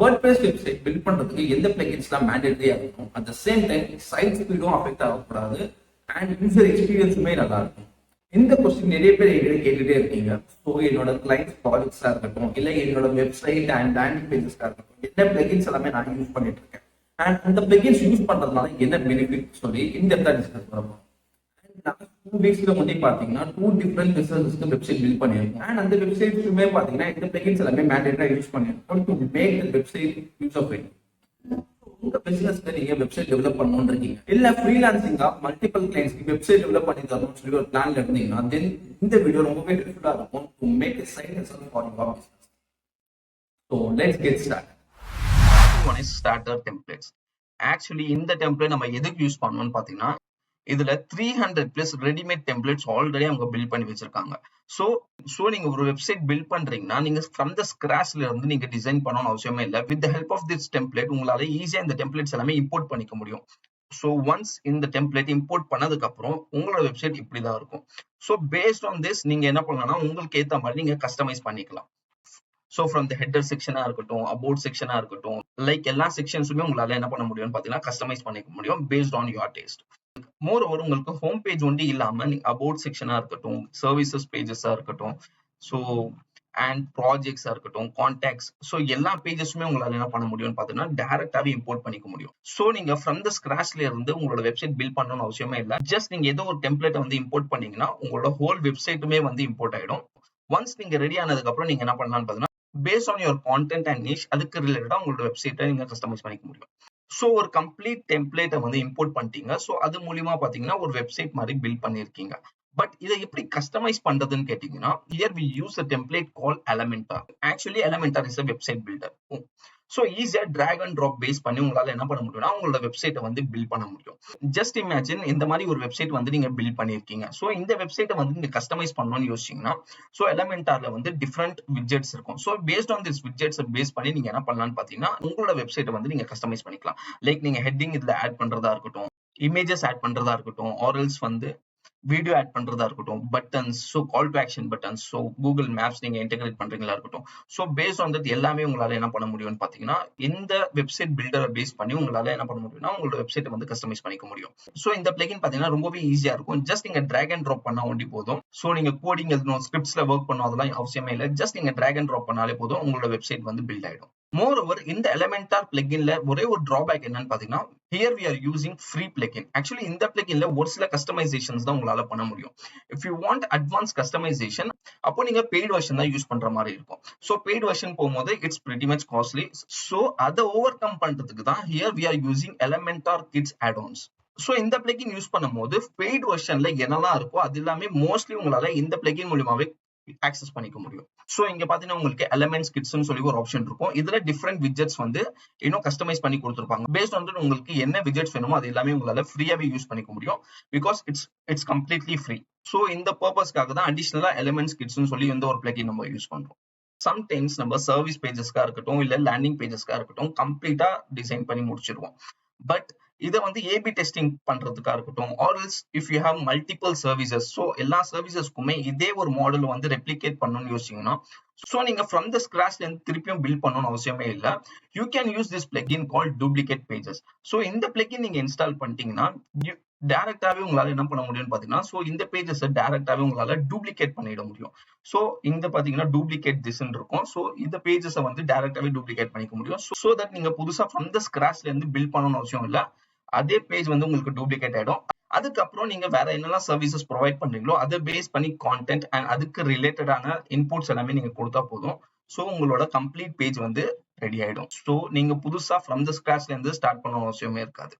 WordPress website build பண்றதுக்கு எந்த பிளகின்ஸ்லாம் மேண்டேட்டரியா இருக்கும், at the same time site ஸ்பீடும் அஃபெக்ட் ஆகக்கூடாது அண்ட் யூசர் எக்ஸ்பீரியன்ஸுமே நல்லா இருக்கும். இந்த கொஸ்டின் நிறைய பேர் என்கிட்ட கேட்டுட்டே இருக்கீங்க. ஸோ என்னோட கிளைண்ட் ப்ராஜெக்ட்ஸா இருக்கட்டும், இல்லை என்னோட வெப்சைட் அண்ட் லேண்டிங் பேஜஸ்ஸா இருக்கட்டும், என்ன பிளகின்ஸ் எல்லாமே நான் யூஸ் பண்ணிட்டு இருக்கேன் அண்ட் அந்த பிளகின்ஸ் யூஸ் பண்றதுனால என்ன பெனிஃபிட் சொல்லி இந்த டிஸ்கஸ் பண்ணுவோம். நாங்கள் 2 வீக்ஸ்ல வந்து பாத்தீங்கன்னா 2 டிஃப்ரெண்ட் பிசினஸ்க்கு வெப்சைட் பில்ட் பண்ணியிருக்கோம் அண்ட் அந்த வெப்சைட்ஸுமே பாத்தீங்கன்னா இந்த பிளகின்ஸ் எல்லாமே மேண்டேட்டரியா யூஸ் பண்ணியிருக்கோம் to make the website user friendly. உங்க பிசினஸ்க்கு நீங்க வெப்சைட் டெவலப் பண்ணணும்னு இருக்கீங்க, இல்ல ஃப்ரீலான்சிங்கா மல்டிபிள் கிளைண்ட்ஸ்க்கு வெப்சைட் டெவலப் பண்ணி தரணும்னு சொல்லி ஒரு பிளான்ல இருந்தீங்கன்னா தென் இந்த வீடியோ ரொம்பவே ஹெல்ப்ஃபுல்லா இருக்கும் to make a site hustle for your business. So let's get started. One is starter templates. Actually இந்த டெம்ப்ளேட் நம்ம எதுக்கு யூஸ் பண்ணணும்னு பாத்தீங்கன்னா, இதுல 300+ ரெடிமேட் டெம்ப்ளேட்ஸ் ஆல்ரெடி அவங்க பில்ட் பண்ணி வச்சிருக்காங்க. சோ நீங்க ஒரு வெப்சைட் பில்ட் பண்றீங்கன்னா நீங்க ஃப்ரம் த ஸ்கிராச்ல இருந்து நீங்க டிசைன் பண்ணணும்னு அவசியமே இல்லை. With the help of this template உங்களால ஈஸியா இந்த டெம்ப்ளேட்ஸ் எல்லாமே இம்போர்ட் பண்ணிக்க முடியும். ஸோ ஒன்ஸ் இந்த டெம்ப்ளேட் இம்போர்ட் பண்ணதுக்கு அப்புறம் உங்களோட வெப்சைட் இப்படிதான் இருக்கும். ஸோ பேஸ்ட் ஆன் திஸ் நீங்க என்ன பண்ணலாம்னா உங்களுக்கு ஏத்த மாதிரி நீங்க கஸ்டமைஸ் பண்ணிக்கலாம். ஸோ ஃப்ரம் த ஹெட்டர் செக்ஷனா இருக்கட்டும், அபவுட் செக்ஷனா இருக்கட்டும், லைக் எல்லா செக்ஷன்ஸுமே உங்களால என்ன பண்ண முடியும்னு பாத்தீங்கன்னா கஸ்டமைஸ் பண்ணிக்க முடியும் paste on your taste. More over உங்களுக்கு ஹோம் பேஜ் ஒண்டி இல்லாம அபவுட் செக்ஷனா இருக்கட்டும், சர்வீசஸ் பேஜஸா இருக்கட்டும், ஸோ அண்ட் ப்ராஜெக்ட்ஸா இருக்கட்டும், கான்டாக்ட்ஸ், ஸோ எல்லா பேஜஸுமே உங்களால என்ன பண்ண முடியும்னு பாத்தீங்கன்னா டைரக்டாவே இம்போர்ட் பண்ணிக்க முடியும். ஸோ நீங்க ஃப்ரம் த ஸ்கிராச்ல இருந்து உங்களோட வெப்சைட் பில்ட் பண்ணணும்னு அவசியமே இல்லை. ஜஸ்ட் நீங்க ஏதோ ஒரு டெம்ப்ளேட்டை வந்து இம்போர்ட் பண்ணீங்கன்னா உங்களோட ஹோல் வெப்சைட்டுமே வந்து இம்போர்ட் ஆயிடும். ஒன்ஸ் நீங்க ரெடி ஆனதுக்கு அப்புறம் நீங்க என்ன பண்ணலாம்னு பாத்தீங்கன்னா based on your content and niche அதுக்கு ரிலேட்டடா உங்களோட வெப்சைட்டை நீங்க கஸ்டமைஸ் பண்ணிக்க முடியும். ஸோ ஒரு கம்ப்ளீட் டெம்ப்ளேட்டை வந்து இம்போர்ட் பண்ணிட்டீங்க. ஸோ அது மூலியமா பாத்தீங்கன்னா ஒரு வெப்சைட் மாதிரி பில்ட் பண்ணிருக்கீங்க. பட் இதை எப்படி கஸ்டமைஸ் பண்றதுன்னு கேட்டீங்கன்னா, here we use a template called Elementor. Actually Elementor is a website builder. So ஈஸியா டிராக் அண்ட் ட்ராப் பேஸ் பண்ணி உங்களால என்ன பண்ண முடியும்னா உங்களோட வெப்சைட்டை வந்து பில்ட் பண்ண முடியும். ஜஸ்ட் இமேஜின் இந்த மாதிரி ஒரு வெப்சைட் வந்து நீங்க பில்ட் பண்ணிருக்கீங்க. ஸோ இந்த வெப்சைட்டை வந்து நீங்க கஸ்டமைஸ் பண்ணணும்னு யோசிச்சீங்கன்னா, ஸோ எலமெண்டார்ல வந்து டிஃப்ரெண்ட் விட்ஜெட்ஸ் இருக்கும். So based on this widgets base பண்ணி நீங்க என்ன பண்ணலாம்னு பாத்தீங்கன்னா உங்களோட வெப்சைட்டை வந்து நீங்க கஸ்டமைஸ் பண்ணிக்கலாம். லைக் நீங்க ஹெட்டிங் இதுல ஆட் பண்றதா இருக்கட்டும், இமேஜஸ் ஆட் பண்றதா இருக்கட்டும், ஆர்எல்ஸ் வந்து வீடியோ ஆட் பண்றதா இருக்கட்டும், buttons, so call to action buttons, so Google maps நீங்க இன்டெகிரேட் பண்றீங்களா இருக்கட்டும். ஸோ பேஸ்ட் ஆன் தட் எல்லாமே உங்களால என்ன பண்ண முடியும்னு பாத்தீங்கன்னா இந்த வெப்சைட் பில்டரை பேஸ் பண்ணி உங்களால என்ன பண்ண முடியும்னா உங்களோட வெப்சைட்டை வந்து கஸ்டமைஸ் பண்ணிக்க முடியும். ஸோ இந்த பிளகின் பாத்தீங்கன்னா ரொம்பவே ஈஸியா இருக்கும். ஜஸ்ட் நீங்க டிராக் அண்ட் ட்ராப் பண்ணா ஒண்டி போதும். ஸோ நீங்க கோடிங் எழுதணும், ஸ்கிரிப்ட்ஸ்ல ஒர்க் பண்ணணும் அதெல்லாம் அவசியமே இல்லை. ஜஸ்ட் நீங்க டிராக் அண்ட் ட்ராப் பண்ணாலே போதும், உங்களோட வெப்சைட் வந்து பில்ட் ஆயிடும். மோர் ஓவர் இந்த எலமெண்டார் பிளகின்ல ஒரே ஒரு டிராபேக் என்னன்னு பாத்தீங்கன்னா, here we are using free plugin. Actually இந்த பிளகின்ல ஒரு சில கஸ்டமைசேஷன்ஸ் தான் உங்களால பண்ண முடியும். If you want advanced customization, அப்போ நீங்க பெய்ட் வெர்ஷன் தான் யூஸ் பண்ற மாதிரி இருக்கும். சோ பெய்ட் வெர்ஷன் போகும்போது it's pretty much costly. So அதை ஓவர் கம் பண்றதுக்கு தான் here we are using Elementor Kids add-ons. So இந்த பிளகின் யூஸ் பண்ணும்போது பெய்ட் வெர்ஷன்ல என்னெல்லாம் இருக்கோ அது எல்லாமே மோஸ்ட்லி உங்களால இந்த பிளகின் மூலமாவே ஆக்சஸ் பண்ணிக்க முடியும். சோ இங்க பாத்தீங்கன்னா உங்களுக்கு எலிமெண்ட்ஸ் கிட்ஸ்னு சொல்லி ஒரு ஆப்ஷன் இருக்கும். இதுல டிஃப்ரெண்ட் விட்ஜெட்ஸ் வந்து இன்னும் கஸ்டமைஸ் பண்ணி கொடுத்திருப்பாங்க. பேஸ்ட் ஆன் உங்களுக்கு என்ன விட்ஜெட்ஸ் வேணுமோ அது எல்லாமே உங்களால ஃப்ரீயாவே யூஸ் பண்ணிக்க முடியும். Because it's completely free. So இந்த பர்பஸ்க்காக தான் அடிஷனலா எலிமெண்ட்ஸ் கிட்ஸ்னு சொல்லி இந்த ஒரு பிளகின் நம்ம யூஸ் பண்றோம். சம்டைம்ஸ் நம்ம சர்வீஸ் பேஜஸ்க்கா இருக்கட்டும், இல்ல லேண்டிங் பேஜஸ்க்கா இருக்கட்டும், கம்ப்ளீட்டா டிசைன் பண்ணி முடிச்சிருவோம். பட் இதை வந்து ஏபி டெஸ்டிங் பண்றதுக்கா இருக்கட்டும், or else if you have multiple services, so எல்லா சர்வீசஸ்க்குமே இதே ஒரு மாடல் வந்து ரெப்ளிகேட் பண்ணணும்னு யோசிச்சீங்கன்னா, ஸோ நீங்க ஃப்ரம் த ஸ்கிராச்ல இருந்து திருப்பியும் பில்ட் பண்ணணும்னு அவசியமே இல்லை. You can use this plugin called duplicate pages. So இந்த பிளகின் நீங்க இன்ஸ்டால் பண்ணிட்டீங்கன்னா டைரக்டாவே உங்களால என்ன பண்ண முடியும்னு பாத்தீங்கன்னா, சோ இந்த பேஜஸ் டைரக்டாவே உங்களால டூப்ளிகேட் பண்ணிட முடியும். சோ இந்த பாத்தீங்கன்னா டூப்ளிகேட் திஸ்ன்னு இருக்கும். சோ இந்த பேஜஸ் வந்து டைரக்டாவே டூப்ளிகேட் பண்ணிக்க முடியும். சோ தட் நீங்க புதுசா ஃப்ரம் த ஸ்கிராச்ல இருந்து பில்ட் பண்ணணும்னு அவசியம் இல்லை. அதே பேஜ் வந்து உங்களுக்கு டூப்ளிகேட் ஆயிடும். அதுக்கப்புறம் நீங்க வேற என்னெல்லாம் சர்வீசஸ் ப்ரொவைட் பண்றீங்களோ அதை பேஸ் பண்ணி கான்டென்ட் அண்ட் அதுக்கு ரிலேட்டடான இன்புட்ஸ் எல்லாமே நீங்க கொடுத்தா போதும். சோ உங்களோட கம்ப்ளீட் பேஜ் வந்து ரெடி ஆயிடும். சோ நீங்க புதுசா ஃப்ரம் த ஸ்கிராச்ல இருந்து ஸ்டார்ட் பண்ண அவசியமே இருக்காது.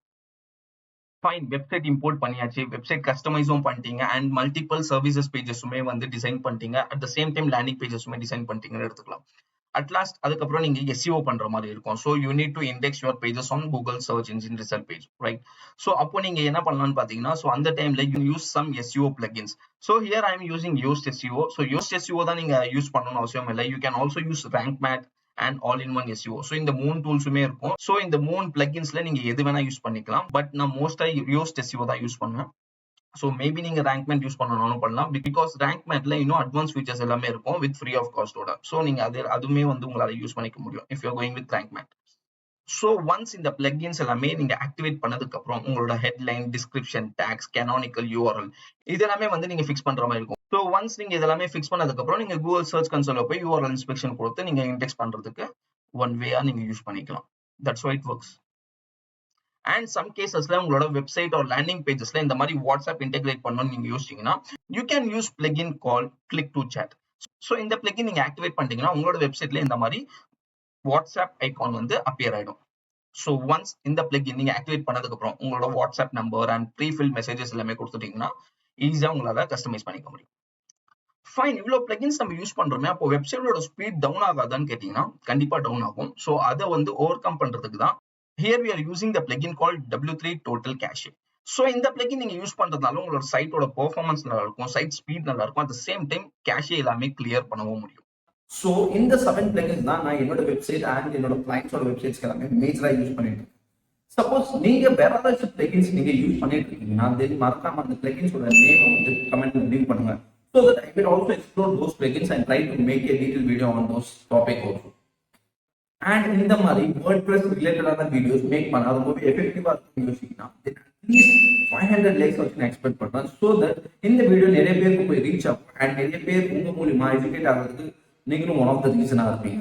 ஃபைன், வெப்சைட் இம்போர்ட் பண்ணியாச்சு, வெப்சைட் கஸ்டமைஸும் பண்ணிட்டீங்க அண்ட் மல்டிபிள் சர்வீசஸ் பேஜஸுமே வந்து டிசைன் பண்ணிட்டீங்க. At the same time landing பேஜஸுமே டிசைன் பண்ணிட்டீங்கன்னு எடுத்துக்கலாம். அட் லாஸ்ட் அதுக்கப்புறம் நீங்க SEO பண்ற மாதிரி இருக்கும். So you need to index your pages on Google search engine result page, right? So அப்போ நீங்க என்ன பண்ணலாம்னு பாத்தீங்கன்னா, ஸோ அந்த டைம்ல யூ யூஸ் சம் SEO பிளகின்ஸ். So here I am using Yoast SEO. So Yoast SEO தான் நீங்க யூஸ் பண்ணணும்னு அவசியம் இல்லை. You can also use rank math and all in one SEO. So இந்த 3 டூல்ஸுமே இருக்கும். ஸோ இந்த 3 பிளகின்ஸ்ல நீங்க எது வேணா யூஸ் பண்ணிக்கலாம். பட் நான் மோஸ்டா Yoast SEO தான் யூஸ் பண்ணுவேன். ஸோ மேபி நீங்க ரேங்க்மேட் யூஸ் பண்ணணும் பண்ணலாம், பிகாஸ் ரேங்க்மேட்ல இன்னும் அட்வான்ஸ் ஃபீச்சர்ஸ் எல்லாமே இருக்கும் வித் ஃப்ரீ ஆஃப் காஸ்டோட. ஸோ நீங்க அதுவுமே வந்து உங்களால யூஸ் பண்ணிக்க முடியும் if you going with Rank Math. So once இந்த பிளக்இன்ஸ் எல்லாமே நீங்க ஆக்டிவேட் பண்ணதுக்கு அப்புறம் உங்களோட headline, description, tags, canonical, URL இதெல்லாமே வந்து நீங்க ஃபிக்ஸ் பண்ற மாதிரி இருக்கும். ஸோ ஒன்ஸ் நீங்க இதெல்லாமே ஃபிக்ஸ் பண்ணதுக்கு அப்புறம் நீங்க கூகுள் சர்ச் கன்சோல்ல போய் யூஆர்எல் இன்ஸ்பெக்ஷன் கொடுத்து நீங்க இண்டெக்ஸ் பண்றதுக்கு ஒன் வேயா நீங்க யூஸ் பண்ணிக்கலாம். That's how it works. And some கேசஸ்ல உங்களோட வெப்சைட் ஆர் லேண்டிங் பேஜஸ்ல இந்த மாதிரி வாட்ஸ்அப் இன்டெகிரேட் பண்ணணும்னு நீங்க யோசிச்சீங்கன்னா you can use plugin call click to chat. So இந்த பிளக்இன் நீங்க ஆக்டிவேட் பண்ணிட்டீங்கன்னா உங்களோட வெப்சைட்ல இந்த மாதிரி வாட்ஸ்அப் ஐகான் வந்து அப்பியர் ஆயிடும். ஸோ ஒன்ஸ் இந்த பிளக்இன் நீங்க ஆக்டிவேட் பண்ணதுக்கு அப்புறம் உங்களோட WhatsApp number and prefill messages எல்லாமே கொடுத்துட்டீங்கன்னா ஈஸியா உங்களால கஸ்டமைஸ் பண்ணிக்க முடியும். ஃபைன், இவ்வளவு பிளக்இன்ஸ் நம்ம யூஸ் பண்றோமே, அப்போ வெப்சைட்டோட ஸ்பீட் டவுன் ஆகாதான்னு கேட்டீங்கன்னா கண்டிப்பா டவுன் ஆகும். ஸோ அதை வந்து ஓவர் கம் பண்றதுக்கு தான் here we are using the plugin called W3 Total Cache. So இந்த plugin நீங்க யூஸ் பண்றதால உங்களோட சைட்டோட பெர்ஃபார்மன்ஸ் நல்லா இருக்கும், சைட் ஸ்பீட் நல்லா இருக்கும், at the same time cache எல்லாமே கிளியர் பண்ணவும் முடியும். ஸோ இந்த 7 பிளகின்ஸ் தான் நான் என்னோட வெப்சைட் அண்ட் என்னோட கிளைண்ட்ஸோட வெப்சைட்ஸ்க்கு எல்லாமே மேஜரா யூஸ் பண்ணிட்டு இருக்கேன். சப்போஸ் நீங்க வேற ஏதாச்சும் பிளகின்ஸ் நீங்க யூஸ் பண்ணிட்டு இருக்கீங்கன்னா தென் மறக்காம அந்த பிளகின்ஸோட நேம் வந்து கமெண்ட்ல லீவ் பண்ணுங்க. So that I will also explore those plugins and try to make a detailed video on those topic also. And இந்த மாதிரி WordPress ரிலேட்டடான வீடியோஸ் மேக் பண்ண ரொம்பவே எஃபெக்டிவா இருக்கும் யோசிக்கனா அட்லீஸ்ட் 500 லைக்ஸ் வச்சு நான் எக்ஸ்பெக்ட் பண்றேன். ஸோ தட் இந்த வீடியோ நிறைய பேருக்கு போய் ரீச் ஆகும் அண்ட் நிறைய பேர் உங்க மூலியமா எஜுகேட் ஆகிறதுக்கு நீங்களும் ஒன் ஆஃப் த ரீசனா இருப்பீங்க.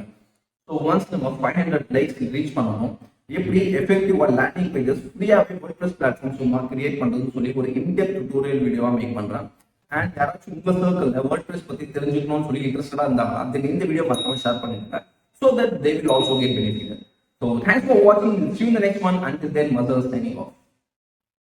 ஸோ ஒன்ஸ் நம்ம 500 லைக்ஸ் ரீச் பண்ணணும், எப்படி எஃபெக்டிவா லேண்டிங் பேஜஸ் ஃப்ரீயாவே WordPress பிளாட்ஃபார்ம் சும்மா கிரியேட் பண்றதுன்னு சொல்லி ஒரு இன்டெப்த் டியூட்டோரியல் வீடியோவா மேக் பண்றேன். அண்ட் யாராச்சும் உங்க சர்க்கிள்ல WordPress பத்தி தெரிஞ்சுக்கணும்னு சொல்லி இன்ட்ரெஸ்டடா இருந்தாங்கன்னா தென் இந்த வீடியோ மறக்காம ஷேர் பண்ணிடுங்க. So that they will also get benefited. So thanks for watching. See you in the next one. Until then, Mother signing off.